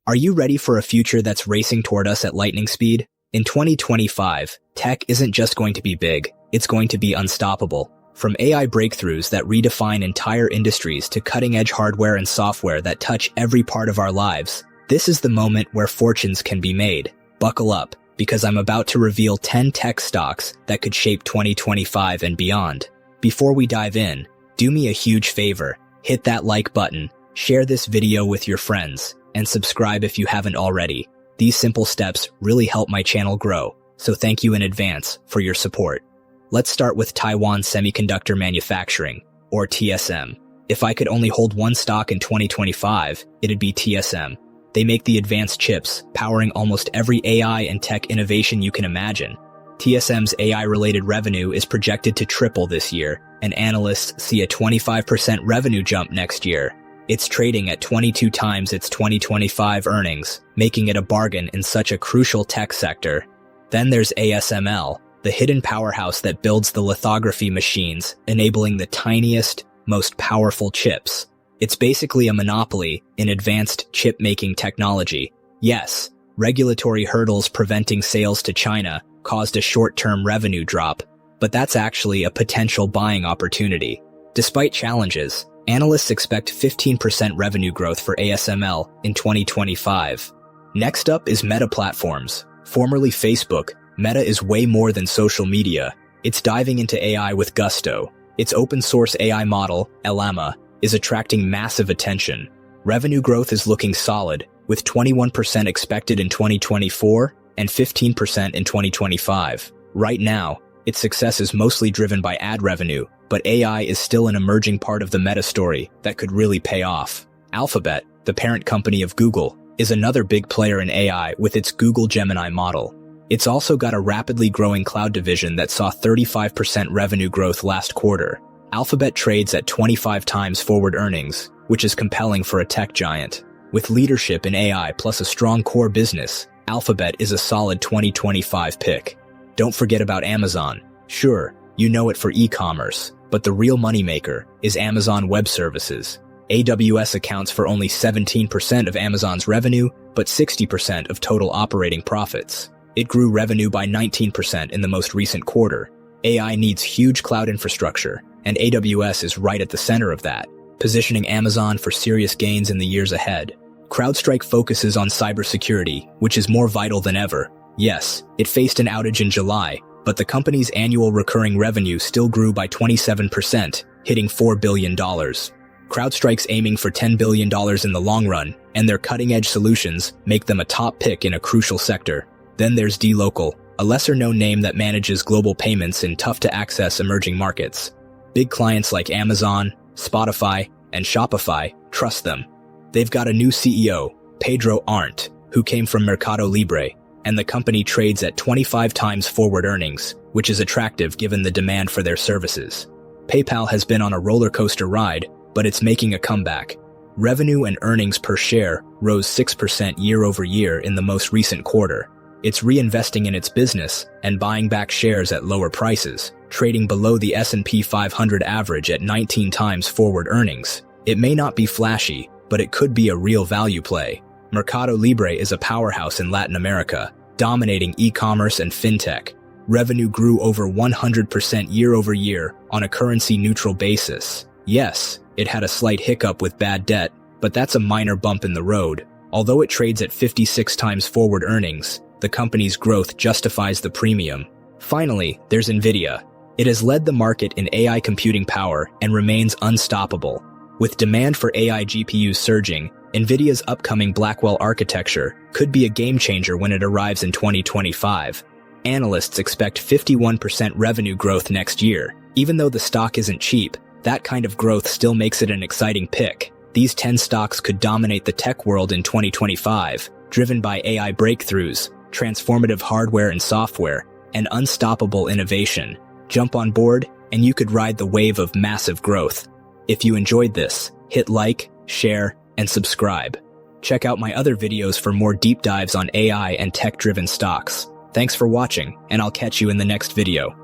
Are you ready for a future that's racing toward us at lightning speed? In 2025, tech isn't just going to be big, it's going to be unstoppable. From AI breakthroughs that redefine entire industries to cutting-edge hardware and software that touch every part of our lives, this is the moment where fortunes can be made. Buckle up, because I'm about to reveal 10 tech stocks that could shape 2025 and beyond. Before we dive in, do me a huge favor, hit that like button, share this video with your friends, and subscribe if you haven't already. These simple steps really help my channel grow, so thank you in advance for your support. Let's start with Taiwan Semiconductor Manufacturing, or TSM. If I could only hold one stock in 2025, it'd be TSM. They make the advanced chips, powering almost every AI and tech innovation you can imagine. TSM's AI-related revenue is projected to triple this year, and analysts see a 25% revenue jump next year. It's trading at 22 times its 2025 earnings, making it a bargain in such a crucial tech sector. Then there's ASML, the hidden powerhouse that builds the lithography machines, enabling the tiniest, most powerful chips. It's basically a monopoly in advanced chip-making technology. Yes, regulatory hurdles preventing sales to China caused a short-term revenue drop, but that's actually a potential buying opportunity. Despite challenges, analysts expect 15% revenue growth for ASML in 2025. Next up is Meta Platforms. Formerly Facebook, Meta is way more than social media. It's diving into AI with gusto. Its open-source AI model, Llama, is attracting massive attention. Revenue growth is looking solid, with 21% expected in 2024 and 15% in 2025. Right now, its success is mostly driven by ad revenue, but AI is still an emerging part of the Meta story that could really pay off. Alphabet, the parent company of Google, is another big player in AI with its Google Gemini model. It's also got a rapidly growing cloud division that saw 35% revenue growth last quarter. Alphabet trades at 25 times forward earnings, which is compelling for a tech giant. With leadership in AI plus a strong core business, Alphabet is a solid 2025 pick. Don't forget about Amazon. Sure, you know it for e-commerce, but the real moneymaker is Amazon Web Services. AWS accounts for only 17% of Amazon's revenue, but 60% of total operating profits. It grew revenue by 19% in the most recent quarter. AI needs huge cloud infrastructure, and AWS is right at the center of that, positioning Amazon for serious gains in the years ahead. CrowdStrike focuses on cybersecurity, which is more vital than ever. Yes, it faced an outage in July, but the company's annual recurring revenue still grew by 27%, hitting $4 billion. CrowdStrike's aiming for $10 billion in the long run, and their cutting-edge solutions make them a top pick in a crucial sector. Then there's dLocal, a lesser-known name that manages global payments in tough-to-access emerging markets. Big clients like Amazon, Spotify, and Shopify trust them. They've got a new CEO, Pedro Arnt, who came from Mercado Libre, and the company trades at 25 times forward earnings, which is attractive given the demand for their services. PayPal has been on a roller coaster ride, but it's making a comeback. Revenue and earnings per share rose 6% year over year in the most recent quarter. It's reinvesting in its business and buying back shares at lower prices, trading below the S&P 500 average at 19 times forward earnings. It may not be flashy, but it could be a real value play. Mercado Libre is a powerhouse in Latin America, dominating e-commerce and fintech. Revenue grew over 100% year over year on a currency-neutral basis. Yes, it had a slight hiccup with bad debt, but that's a minor bump in the road. Although it trades at 56 times forward earnings, the company's growth justifies the premium. Finally, there's NVIDIA. It has led the market in AI computing power and remains unstoppable. With demand for AI GPUs surging, NVIDIA's upcoming Blackwell architecture could be a game-changer when it arrives in 2025. Analysts expect 51% revenue growth next year. Even though the stock isn't cheap, that kind of growth still makes it an exciting pick. These 10 stocks could dominate the tech world in 2025, driven by AI breakthroughs, transformative hardware and software, and unstoppable innovation. Jump on board, and you could ride the wave of massive growth. If you enjoyed this, hit like, share, and subscribe. Check out my other videos for more deep dives on AI and tech-driven stocks. Thanks for watching, and I'll catch you in the next video.